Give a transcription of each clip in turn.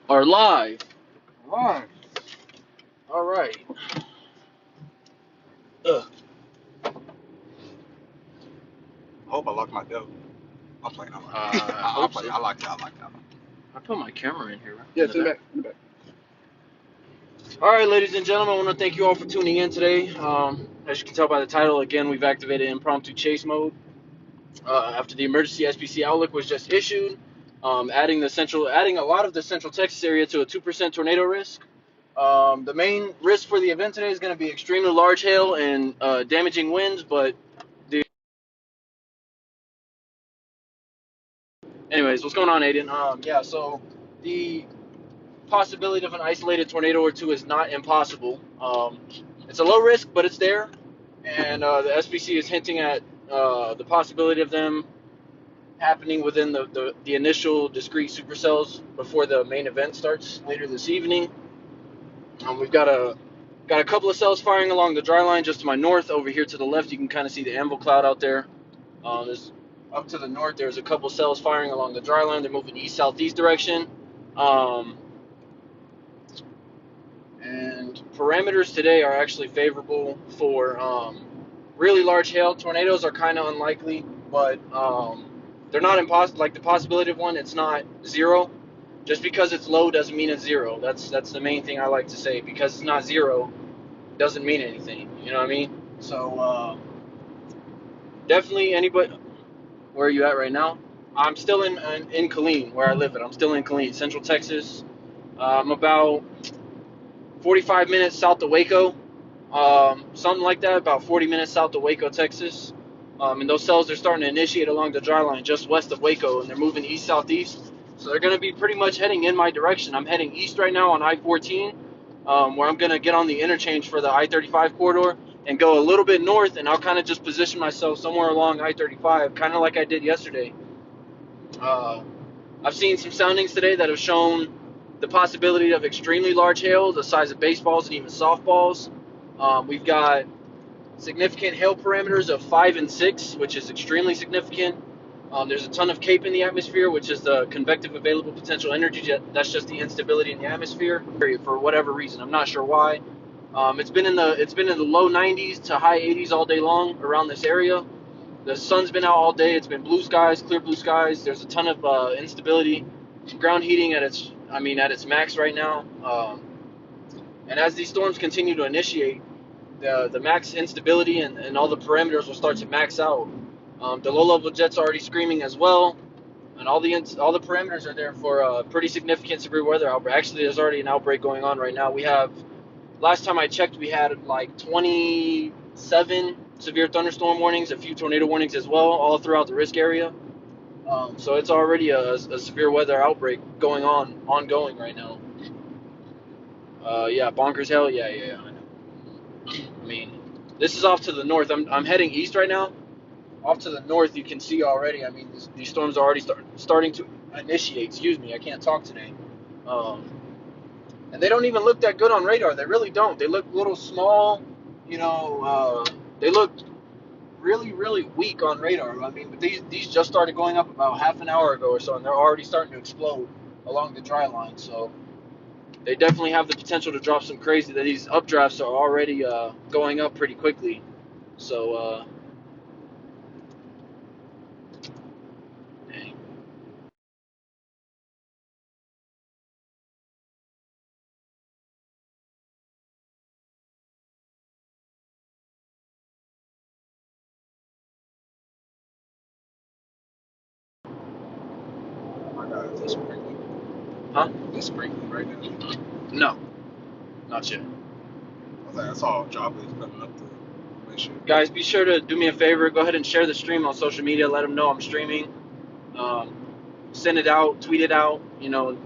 Are live. Live. All right. Ugh. I hope I locked my dough. I'm playing. I I hope play. so. I like it. I like it. I put my camera in here, right? Yeah, In the to the back. back. To the back. All right, ladies and gentlemen, I want to thank you all for tuning in today. As you can tell by the title, again, we've activated impromptu chase mode after the emergency SPC outlook was just issued, adding a lot of the Central Texas area to a 2% tornado risk. The main risk for the event today is going to be extremely large hail and damaging winds, but anyways, what's going on, Aiden? Yeah, so the possibility of an isolated tornado or two is not impossible. It's a low risk, but it's there, and the SPC is hinting at the possibility of them happening within the initial discrete supercells before the main event starts later this evening. We've got a couple of cells firing along the dry line just to my north. Over here to the left, you can kind of see the anvil cloud out there. There's up to the north. There's a couple cells firing along the dry line. They're moving east southeast direction. Um, And parameters today are actually favorable for really large hail. Tornadoes are kind of unlikely, but they're not impossible. Like the possibility of one, it's not zero. Just because it's low doesn't mean it's zero. That's the main thing I like to say. Because it's not zero doesn't mean anything. You know what I mean? So definitely anybody. Where are you at right now? I'm still in Killeen, where I live at. I'm still in Killeen, Central Texas. I'm about 45 minutes south of Waco. Something like that, about 40 minutes south of Waco, Texas. And those cells are starting to initiate along the dry line just west of Waco, and they're moving east southeast. So they're going to be pretty much heading in my direction. I'm heading east right now on I-14, where I'm going to get on the interchange for the I-35 corridor and go a little bit north, and I'll kind of just position myself somewhere along I-35, kind of like I did yesterday. Uh, I've seen some soundings today that have shown the possibility of extremely large hail, the size of baseballs and even softballs. We've got significant hail parameters of 5 and 6, which is extremely significant. There's a ton of CAPE in the atmosphere, which is the convective available potential energy. That's just the instability in the atmosphere for whatever reason. I'm not sure why. It's been in the low 90s to high 80s all day long around this area. The sun's been out all day. It's been blue skies, clear blue skies. There's a ton of instability, ground heating at its max right now. And as these storms continue to initiate, the max instability and all the parameters will start to max out. The low-level jets are already screaming as well, and all the parameters are there for a pretty significant severe weather outbreak. Actually, there's already an outbreak going on right now. Last time I checked, we had like 27 severe thunderstorm warnings, a few tornado warnings as well, all throughout the risk area. So it's already a severe weather outbreak ongoing right now. Yeah, bonkers hell. Yeah, yeah, yeah. I know. I mean, this is off to the north. I'm heading east right now. Off to the north, you can see already. I mean, these storms are already starting to initiate. Excuse me, I can't talk today. Um, and they don't even look that good on radar. They really don't. They look little small. You know, they look really, really weak on radar. I mean, but these just started going up about half an hour ago or so, and they're already starting to explode along the dry line. So they definitely have the potential to drop some crazy. That these updrafts are already going up pretty quickly. So dang. Oh my God, is this sprinkling? Huh? It's sprinkling right now. No, not yet. I was like, I saw droplets coming up to make sure. Guys, be sure to do me a favor. Go ahead and share the stream on social media. Let them know I'm streaming. Um, Send it out, tweet it out.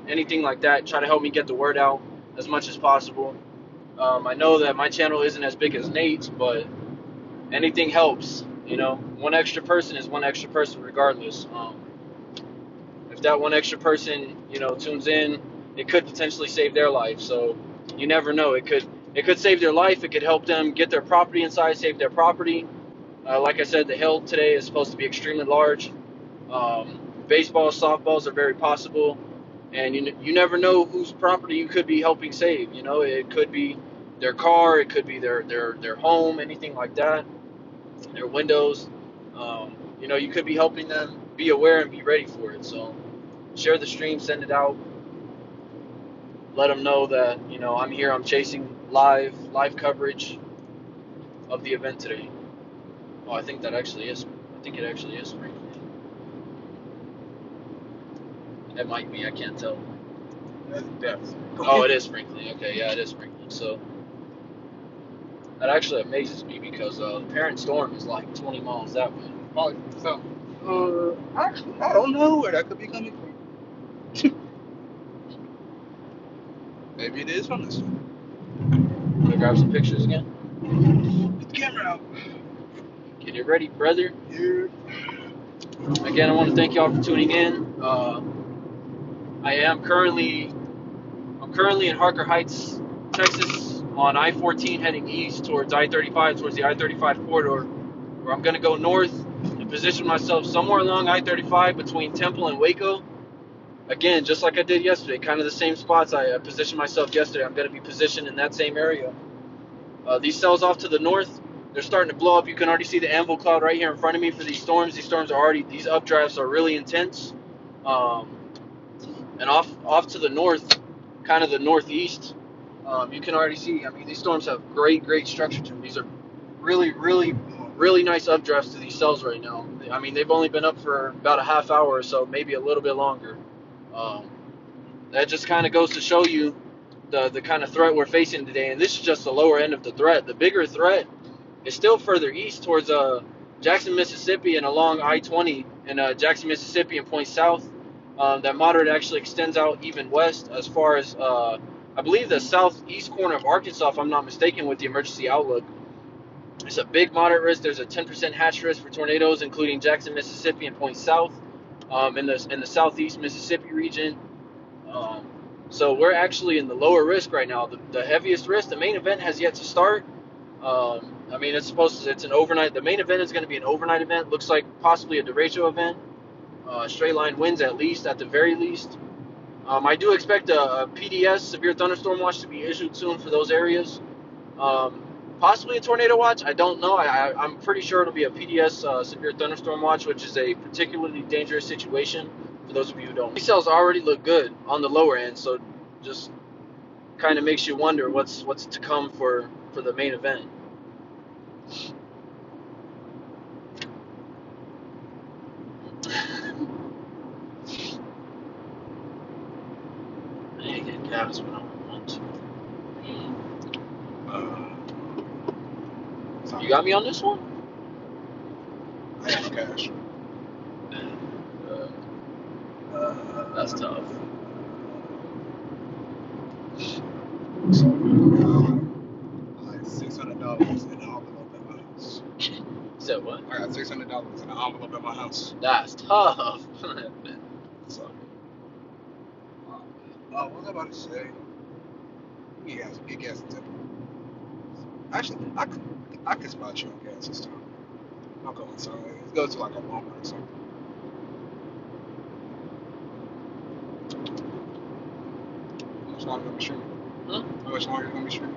Anything like that. Try to help me get the word out as much as possible. I know that my channel isn't as big as Nate's, but anything helps. One extra person is one extra person, regardless. If that one extra person, tunes in, it could potentially save their life. So you never know. It could save their life. It could help them get their property inside, save their property. Like I said, the hail today is supposed to be extremely large. Baseballs, softballs are very possible. and you never know whose property you could be helping save. You know, it could be their car, it could be their home, anything like that, their windows. You know, you could be helping them be aware and be ready for it. So share the stream, send it out, let them know that, you know, I'm here, I'm chasing live coverage of the event today. Oh, I think it actually is sprinkling. It might be, I can't tell. Oh, it is sprinkling. Okay, yeah, it is sprinkling. So that actually amazes me because the parent storm is like 20 miles that way. Probably so. Actually, I don't know where that could be coming from. Maybe it is from this one. Wanna grab some pictures again? Get the camera out. Get it ready, brother. Yeah. Again, I want to thank y'all for tuning in. I'm currently in Harker Heights, Texas, on I-14 heading east towards I-35, towards the I-35 corridor, where I'm going to go north and position myself somewhere along I-35 between Temple and Waco. Again, just like I did yesterday, kind of the same spots I positioned myself yesterday. I'm going to be positioned in that same area. These cells off to the north, they're starting to blow up. You can already see the anvil cloud right here in front of me for these storms. These storms are already, these updrafts are really intense. And off to the north, kind of the northeast, you can already see, I mean, these storms have great structure to them. These are really nice updrafts to these cells right now. I mean, they've only been up for about a half hour or so, maybe a little bit longer. That just kind of goes to show you the kind of threat we're facing today. And this is just the lower end of the threat. The bigger threat is still further east towards Jackson, Mississippi, and along I-20 in Jackson, Mississippi, and points south. That moderate actually extends out even west as far as I believe the southeast corner of Arkansas, if I'm not mistaken, with the emergency outlook. It's a big moderate risk. There's a 10% hatch risk for tornadoes, including Jackson, Mississippi, and points south in the southeast Mississippi region. So we're actually in the lower risk right now. The heaviest risk, the main event has yet to start. I mean, it's an overnight. The main event is going to be an overnight event. Looks like possibly a derecho event. Straight line winds at the very least. I do expect a PDS, severe thunderstorm watch, to be issued soon for those areas. Possibly a tornado watch. I don't know. I'm pretty sure it'll be a PDS, severe thunderstorm watch, which is a particularly dangerous situation for those of you who don't. These cells already look good on the lower end, so just kind of makes you wonder what's to come for the main event. I get gas when I want to. You got me on this one? I have cash. That's tough. So, I had $600 in an envelope at my house. Said what? I got $600 in an envelope at my house. That's tough. So, what was I about to say? Get gas in Temple. Actually, I could spot you on gas this time. I'll go inside. Let's go to like a Walmart or something. How much longer are you gonna be streaming? How much longer are you gonna be streaming?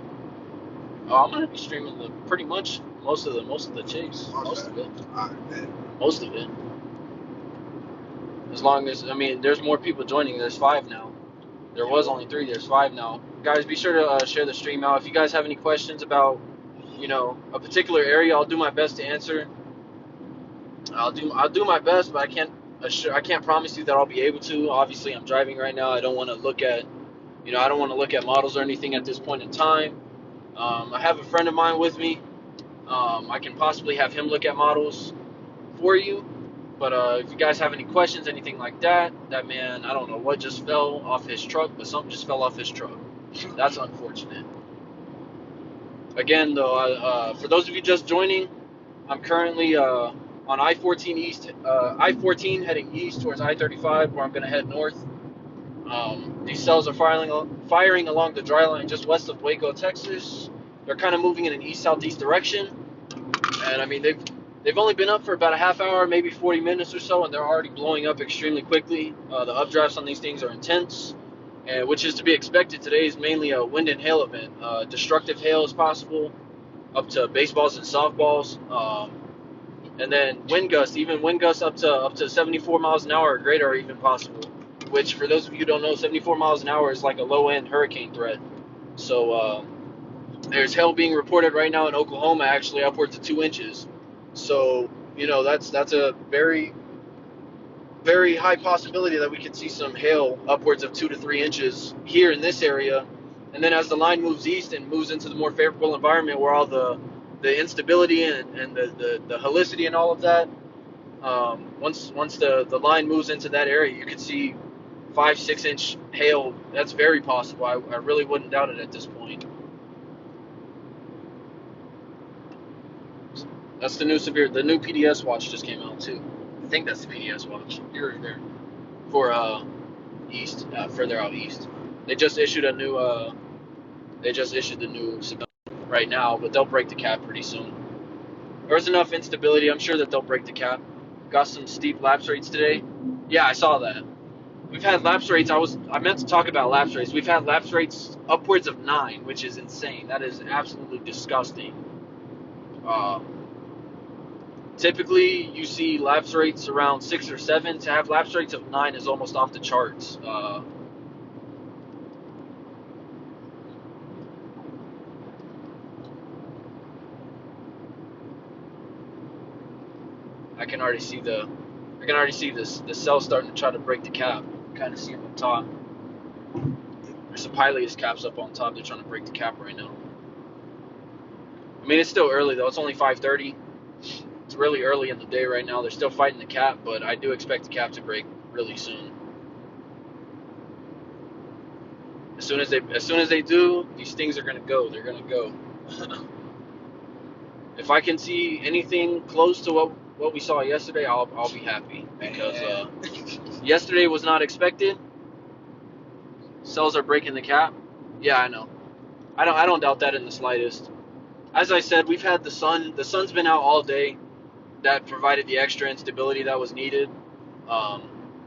I'm gonna be streaming pretty much most of the chase. Most of it. Most of it. As long as, I mean, there's more people joining. There's 5 now. There was only 3. There's 5 now. Guys, be sure to share the stream out. If you guys have any questions about, you know, a particular area, I'll do my best to answer. I'll do my best, but I can't promise you that I'll be able to. Obviously, I'm driving right now. I don't want to look at models or anything at this point in time. I have a friend of mine with me. I can possibly have him look at models for you. But if you guys have any questions, anything like that, that man, I don't know what just fell off his truck, but something just fell off his truck. That's unfortunate. Again, though, for those of you just joining, I'm currently on I-14 heading east towards I-35, where I'm going to head north. These cells are firing along the dry line just west of Waco, Texas. They're kind of moving in an east-southeast direction, and I mean They've only been up for about a half hour, maybe 40 minutes or so, and they're already blowing up extremely quickly. The updrafts on these things are intense, and which is to be expected. Today is mainly a wind and hail event. Destructive hail is possible, up to baseballs and softballs, and then wind gusts, even wind gusts up to 74 miles an hour or greater are even possible. Which, for those of you who don't know, 74 miles an hour is like a low-end hurricane threat. So there's hail being reported right now in Oklahoma, actually upwards of 2 inches. So that's a very very high possibility that we could see some hail upwards of 2 to 3 inches here in this area. And then as the line moves east and moves into the more favorable environment where all the instability and the helicity and all of that, once the line moves into that area, you could see 5-6 inch hail. That's very possible. I really wouldn't doubt it at this point. That's the new PDS watch just came out too. I think that's the PDS watch here or there for east, further out east. They just issued the new right now, but they'll break the cap pretty soon. There's enough instability. I'm sure that they'll break the cap. Got some steep lapse rates today. Yeah, I saw that. We've had lapse rates. I meant to talk about lapse rates. We've had lapse rates upwards of 9, which is insane. That is absolutely disgusting. Typically, you see lapse rates around 6 or 7. To have lapse rates of 9 is almost off the charts. I can already see the cell starting to try to break the cap. Kind of see them up top. There's some Pileus caps up on top. They're trying to break the cap right now. I mean, it's still early though. It's only 5:30. It's really early in the day right now. They're still fighting the cap, but I do expect the cap to break really soon. As soon as they do, these things are gonna go. They're gonna go. If I can see anything close to what we saw yesterday, I'll be happy because yesterday was not expected. Cells are breaking the cap. Yeah, I know. I don't doubt that in the slightest. As I said, we've had the sun. The sun's been out all day. That provided the extra instability that was needed.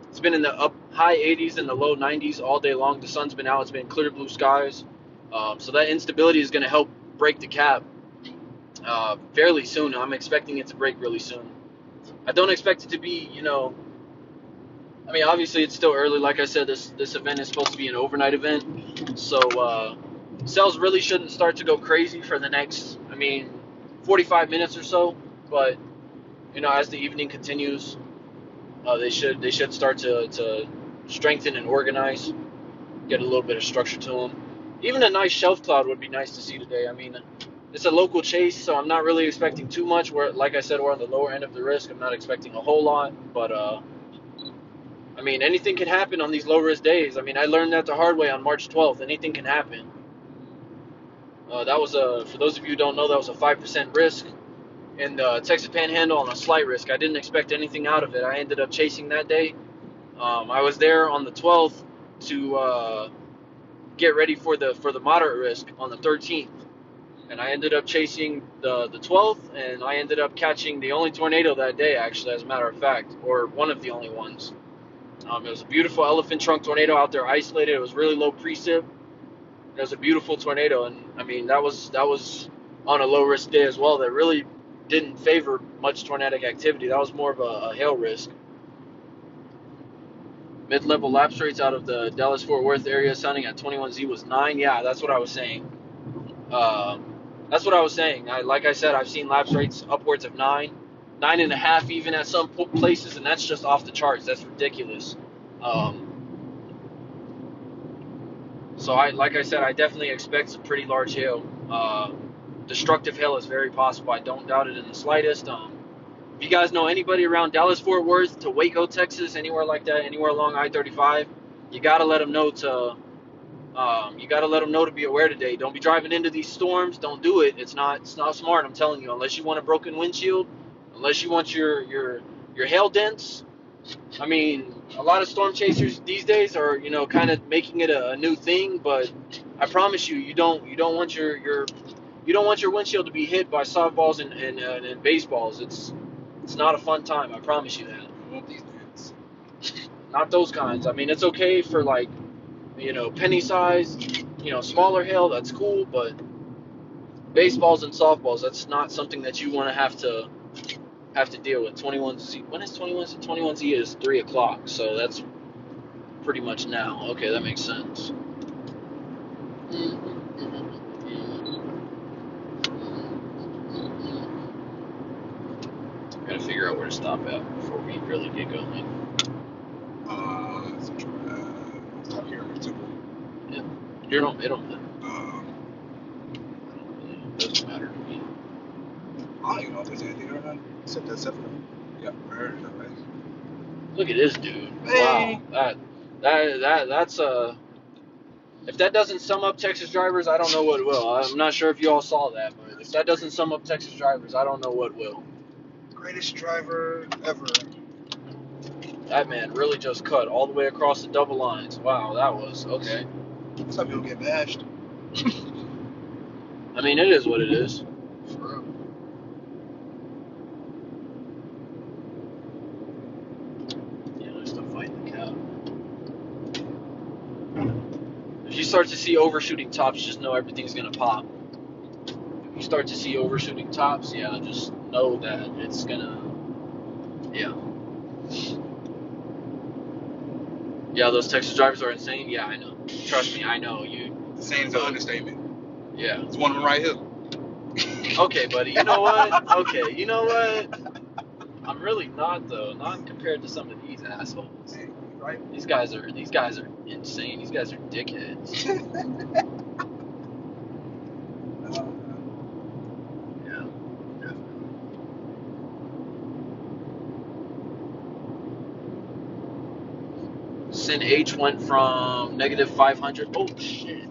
It's been in the high 80s and the low 90s all day long. The sun's been out. It's been clear blue skies. So that instability is going to help break the cap fairly soon. I'm expecting it to break really soon. I don't expect it to be, I mean, obviously it's still early. Like I said, this event is supposed to be an overnight event. So cells really shouldn't start to go crazy for the next, 45 minutes or so. But as the evening continues, they should start to strengthen and organize, get a little bit of structure to them. Even a nice shelf cloud would be nice to see today. I mean, it's a local chase, so I'm not really expecting too much. Like I said, we're on the lower end of the risk. I'm not expecting a whole lot, but anything can happen on these low risk days. I learned that the hard way on March 12th. Anything can happen. That was for those of you who don't know, that was a 5% risk in the Texas Panhandle on a slight risk. I didn't expect anything out of it. I ended up chasing that day. I was there on the 12th to get ready for the moderate risk on the 13th, and I ended up chasing the 12th, and I ended up catching the only tornado that day, actually, as a matter of fact, or one of the only ones. It was a beautiful elephant trunk tornado out there, isolated. It was really low precip. It was a beautiful tornado, and that was on a low risk day as well. That really didn't favor much tornadic activity. That was more of a hail risk. Mid-level lapse rates out of the Dallas-Fort Worth area sounding at 21Z was 9. Yeah, that's what I was saying. Like I said, I've seen lapse rates upwards of 9, 9.5 even at some places, and that's just off the charts. That's ridiculous. So like I said, I definitely expect some pretty large hail. Destructive hail is very possible. I don't doubt it in the slightest. If you guys know anybody around Dallas-Fort Worth to Waco, Texas, anywhere like that, anywhere along I-35, you gotta let them know to be aware today. Don't be driving into these storms. Don't do it. It's not smart. I'm telling you. Unless you want a broken windshield, unless you want your hail dents. A lot of storm chasers these days are kind of making it a new thing. But I promise you don't want your windshield to be hit by softballs and baseballs. It's not a fun time, I promise you that. I want these dance. Not those kinds. I mean, it's okay for like, penny sized, smaller hail, that's cool, but baseballs and softballs, that's not something that you want to have to deal with. 21Z, when is 21Z? 21Z is 3 o'clock, so that's pretty much now. Okay, that makes sense. Gotta figure out where to stop at before we really get going. Stop here in Temple. Yeah. It doesn't matter to me. I don't even know if there's anything around except that Sephora. Yeah, right. Look at this dude. Hey. Wow. That's if that doesn't sum up Texas drivers, I don't know what will. I'm not sure if you all saw that, but if that doesn't sum up Texas drivers, I don't know what will. Greatest driver ever. That man really just cut all the way across the double lines. Wow, that was okay. Some people get bashed. I mean, it is what it is. For real. Yeah, they're still fighting the cow. If you start to see overshooting tops, just know everything's gonna pop. If you start to see overshooting tops, yeah, just know that it's gonna, yeah. Yeah, those Texas drivers are insane. Yeah, I know. Trust me, I know you. Insane is an understatement. Yeah. It's one of them right here. Okay, buddy. You know what? Okay, you know what? I'm really not though. Not compared to some of these assholes. Hey, right? These guys are insane. These guys are dickheads. Yeah. Sin H went from negative 500. Oh shit.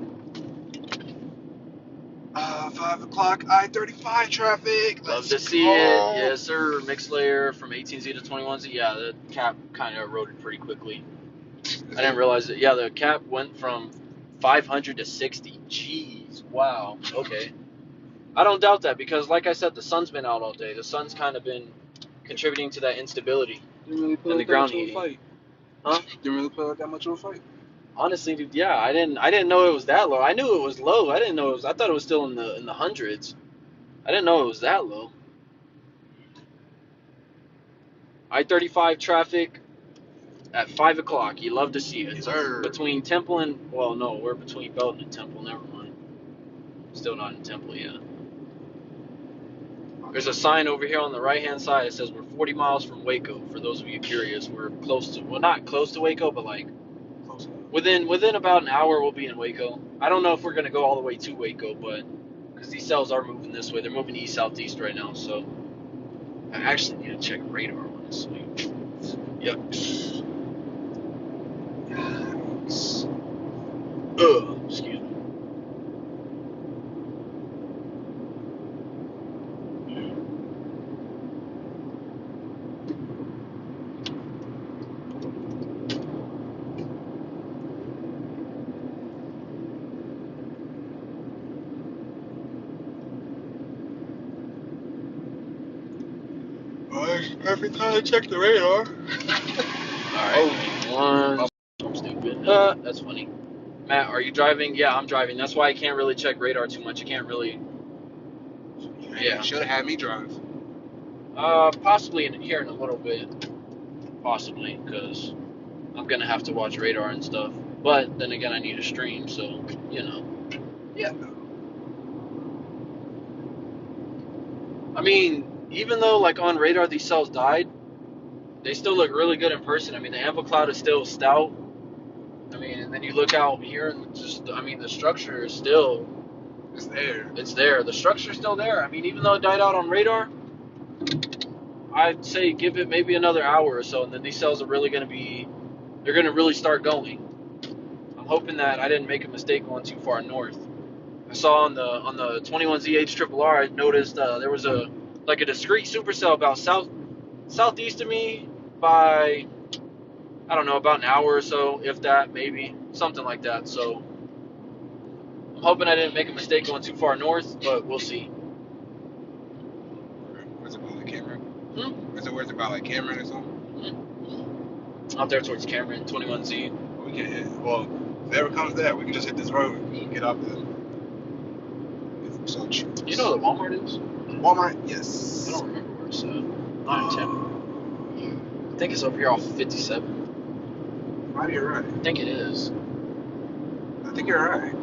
5 o'clock, I-35 traffic. Love Let's to see go. it. Yes, sir. Mixed layer from 18Z to 21Z. Yeah, the cap kind of eroded pretty quickly. I didn't realize it. Yeah, the cap went from 500 to 60. Jeez. Wow. Okay. I don't doubt that because, like I said, the sun's been out all day. The sun's kind of been contributing to that instability and the ground heating. Huh? Didn't really put out that much of a fight. Honestly, dude, yeah, I didn't know it was that low. I knew it was low. I didn't know it was. I thought it was still in the hundreds. I didn't know it was that low. I-35 traffic at 5 o'clock. You love to see it. Yes, sir. Between Temple and, well, no, we're between Belton and Temple. Never mind. Still not in Temple yet. There's a sign over here on the right-hand side. It says we're 40 miles from Waco. For those of you curious, we're close to, well, not close to Waco, but like within about an hour we'll be in Waco. I don't know if we're gonna go all the way to Waco, but because these cells are moving this way, they're moving east southeast right now. So I actually need to check radar honestly. Yucks. Excuse me. Every time I check the radar. Alright, I'm stupid. That's funny. Matt, are you driving? Yeah, I'm driving. That's why I can't really check radar too much. I can't really. Yeah. Should have had me drive. Possibly here in a little bit. Possibly, because I'm gonna have to watch radar and stuff. But then again, I need a stream, so you know. Yeah. I mean, even though like on radar these cells died, they still look really good in person. I mean, the amplitude is still stout. I mean, and then you look out here and just, I mean, the structure is still. It's there. It's there. The structure's still there. I mean, even though it died out on radar, I'd say give it maybe another hour or so, and then these cells are really going to be, they're going to really start going. I'm hoping that I didn't make a mistake going too far north. I saw on the 21ZH I noticed there was a discrete supercell about southeast of me by, I don't know, about an hour or so, if that, maybe something like that. So I'm hoping I didn't make a mistake going too far north, but we'll see. Where's it on the camera? Is it where it's about like Cameron or something? Out there towards Cameron, 21Z. We can hit. Well, if it ever comes to that, we can just hit this road and get off the. You know where the Walmart is? Walmart, yes. I don't remember where it's at. Not in Tampa. I think it's over here off 57. Might be right. I think it is. I think you're right.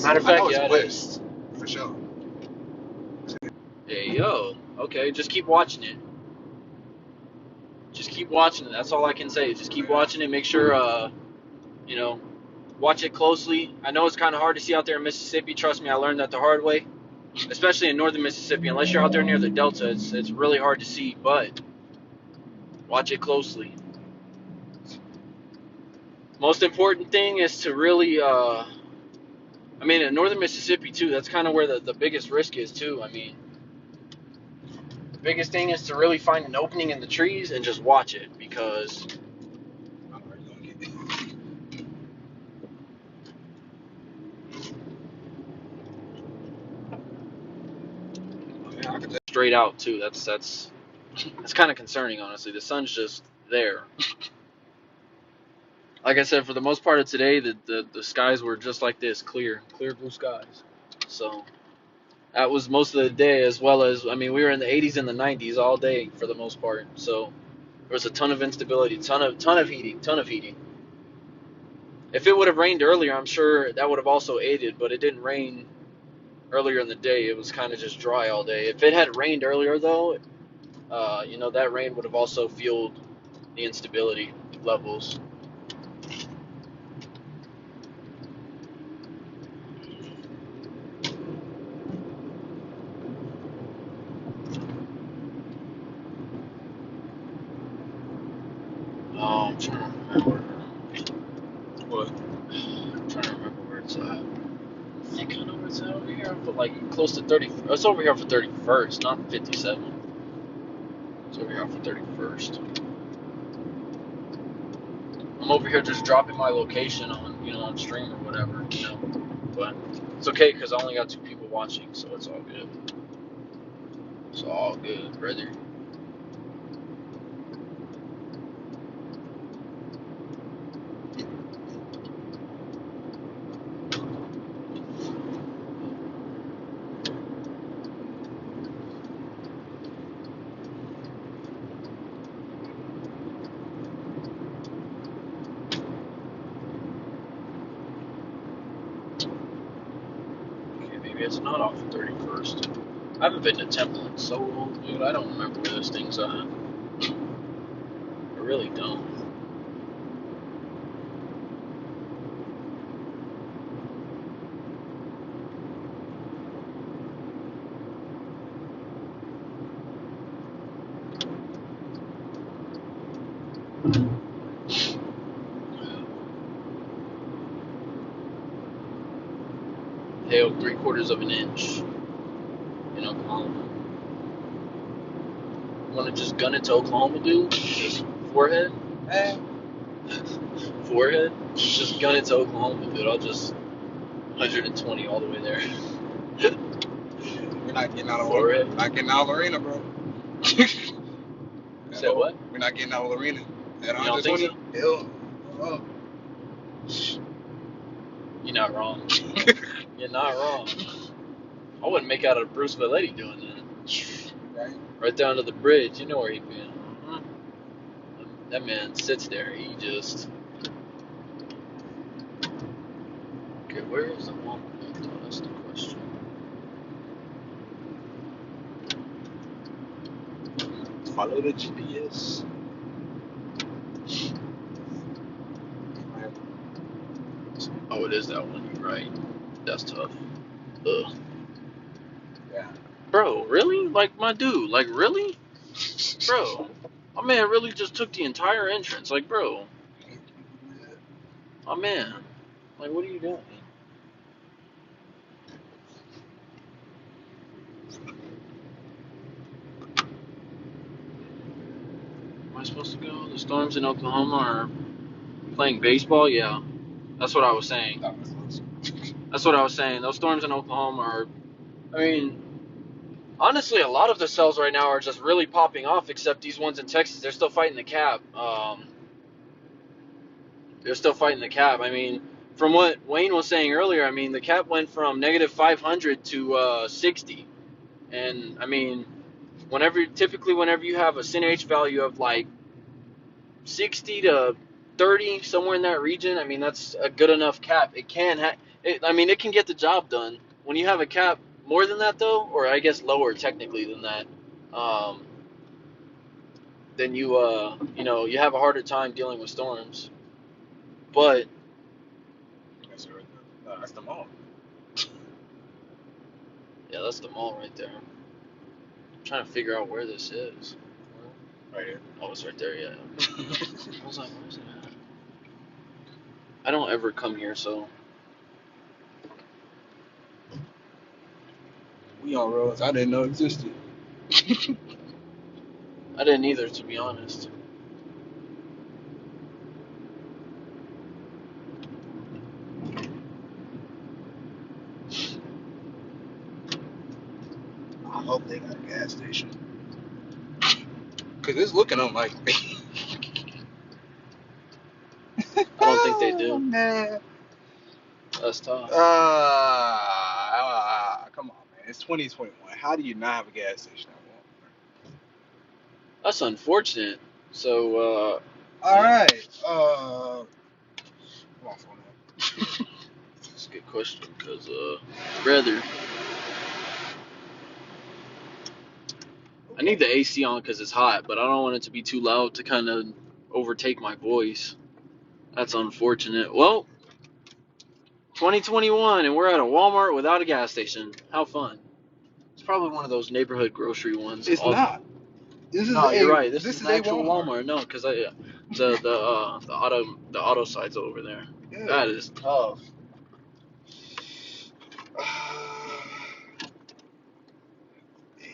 Matter of fact, yeah, it is. For sure. Hey, yo. Okay, just keep watching it. Just keep watching it. That's all I can say. Just keep watching it. Make sure, you know, watch it closely. I know it's kind of hard to see out there in Mississippi. Trust me, I learned that the hard way. Especially in northern Mississippi. Unless you're out there near the Delta, it's really hard to see. But watch it closely. Most important thing is to really, I mean, in northern Mississippi, too, that's kind of where the biggest risk is, too. I mean, the biggest thing is to really find an opening in the trees and just watch it, because straight out, too. That's kind of concerning, honestly. The sun's just there. Like I said, for the most part of today, the skies were just like this, clear blue skies. So that was most of the day, as well as, I mean, we were in the 80s and the 90s all day for the most part. So there was a ton of instability, ton of heating. If it would have rained earlier, I'm sure that would have also aided, but it didn't rain earlier in the day. It was kind of just dry all day. If it had rained earlier, though, that rain would have also fueled the instability levels. Oh, I'm trying to remember. What? I'm trying to remember where it's at. I think I know where it's at over here. But like close to 30. It's over here for 31st, not 57. It's over here for 31st. I'm over here just dropping my location on stream or whatever, But it's okay because I only got 2 people watching, so it's all good. It's all good, brother. Okay, maybe it's not off the 31st. I haven't been to Temple in so long, dude. I don't remember where this thing's at. I really don't. Hail 3/4 of an inch in Oklahoma. Want to just gun it to Oklahoma, dude? Just forehead? Forehead? Just gun it to Oklahoma, dude. I'll just 120 all the way there. We're not getting out of Forehead? We're not getting out of Lorena, bro. Said what? We're not getting out of Lorena. At You don't think so? Hell, oh. You're not wrong. You're not wrong. I wouldn't make out a Bruce Valetti doing that. Right down to the bridge. You know where he'd been. That man sits there. He just. Okay, where is the one? That's the question. Follow the GPS. Oh, it is that one. You're right. That's tough. Ugh. Yeah. Bro, really? Like, my dude. Like, really? Bro. My man really just took the entire entrance. Like, bro. My man. Like, what are you doing? Am I supposed to go? The Storms in Oklahoma are playing baseball? Yeah. That's what I was saying. That's what I was saying. Those Storms in Oklahoma are, I mean, Honestly, a lot of the cells right now are just really popping off, except these ones in Texas. They're still fighting the cap. They're still fighting the cap. I mean, from what Wayne was saying earlier, I mean, the cap went from negative 500 to 60. And, I mean, typically whenever you have a SIN-H value of like 60 to 30, somewhere in that region, I mean, that's a good enough cap. It can it can get the job done. When you have a cap more than that, though, or I guess lower technically than that, um, then you have a harder time dealing with storms. But That's right. No, that's the mall. yeah, that's the mall right there. I'm trying to figure out where this is. Right here. Oh, it's right there. Yeah. I was like, where's it at? I don't ever come here, so We on roads I didn't know existed. I didn't either, to be honest. I hope they got a gas station. Cause it's looking unlikely. I don't think they Oh do. man. That's tough. Come on, man. It's 2021. How do you not have a gas station at That's unfortunate. So, Walmart? All right. Come on, phone up. that's a good question, because, rather, I need the AC on because it's hot, but I don't want it to be too loud to kind of overtake my voice. That's unfortunate. Well, 2021, and we're at a Walmart without a gas station. How fun. It's probably one of those neighborhood grocery ones. It's not. No, you're right. This is This an is a actual Walmart. Walmart. No, because the auto side's over there. Yeah. That is tough.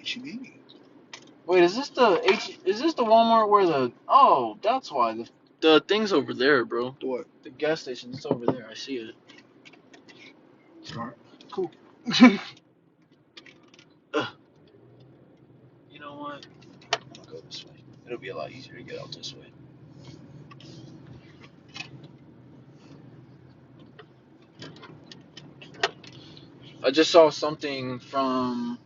HEB. Wait, is this the Walmart where the that's why the thing's over there, bro. What? The gas station, it's over there. I see it. Smart. Cool. Ugh. You know what? I'll go this way. It'll be a lot easier to get out this way. I just saw something from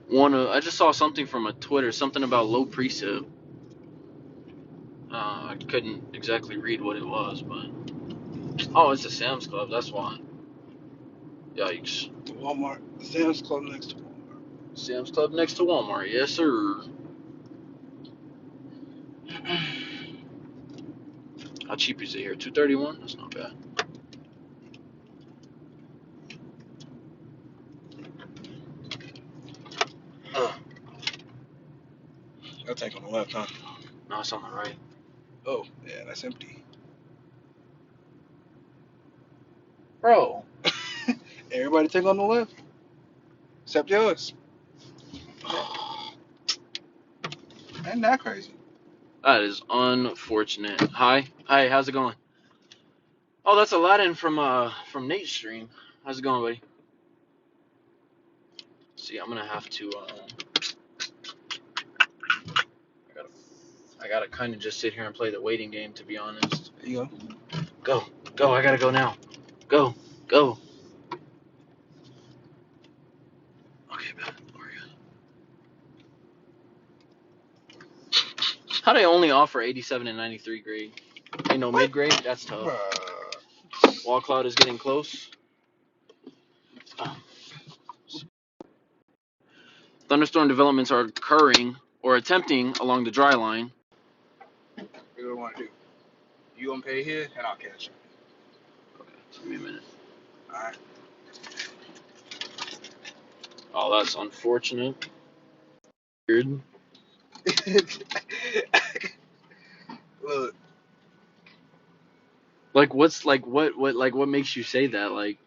a Twitter, something about low precip. I couldn't exactly read what it was, but it's a Sam's Club. That's why. Yikes. The Walmart. The Sam's Club next to Walmart. Sam's Club next to Walmart. Yes, sir. How cheap is it here? $2.31. That's not bad. I'll take on the left, huh? No, it's on the right. Oh, yeah, that's empty. Bro. Everybody take on the left. Except yours. Ain't that crazy? That is unfortunate. Hi, how's it going? Oh, that's Aladdin from Nate's stream. How's it going, buddy? See, I'm gonna have to. I gotta kind of just sit here and play the waiting game, to be honest. There you Go, go! I gotta go now. Go, go. Okay, man. We're good. How do they only offer 87 and 93 grade? Ain't no mid grade. That's tough. Wall cloud is getting close. Thunderstorm developments are occurring or attempting along the dry line. What do you want to do? You gonna pay here, and I'll catch you. Okay, give me a minute. All right. Oh, that's unfortunate. Weird. Look. Like, what makes you say that? Like,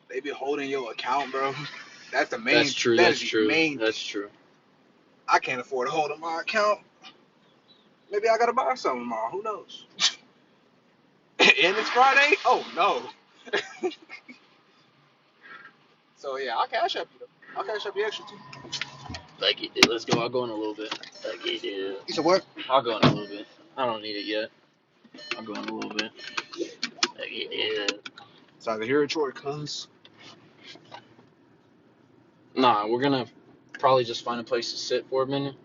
They be holding your account, bro. That's the main. that's true. That That's is the true. main. That's true. I can't afford to hold on my account. Maybe I gotta buy something tomorrow. Who knows? And it's Friday. Oh no. So yeah, I'll cash up you. I'll cash up the extra too. Like you did. Let's go. I'll go in a little bit. Like you did. You said what? I'll go in a little bit. I don't need it yet. I'll go in a little bit. Like you did. It's either here or Troy, cuz. Nah, we're gonna probably just find a place to sit for a minute.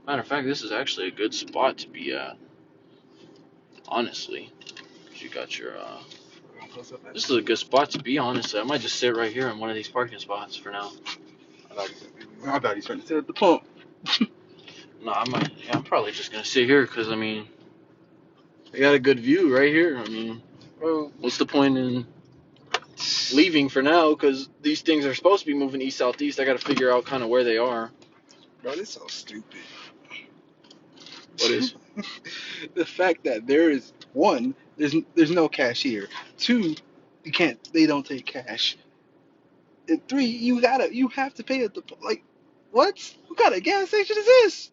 Matter of fact, this is actually a good spot to be at. Honestly, 'cause you got your. This is a good spot to be. Honestly, I might just sit right here in one of these parking spots for now. I thought he's trying to sit at the pump. No, I might. Yeah, I'm probably just gonna sit here because I mean, I got a good view right here. I mean, Bro, what's the point in leaving for now? Because these things are supposed to be moving east southeast. I got to figure out kind of where they are. bro, this is so stupid. What is? The fact that there is one, there's no cashier. Two, you can't. They don't take cash. And three, you have to pay at the like. What? What kind of gas station is this?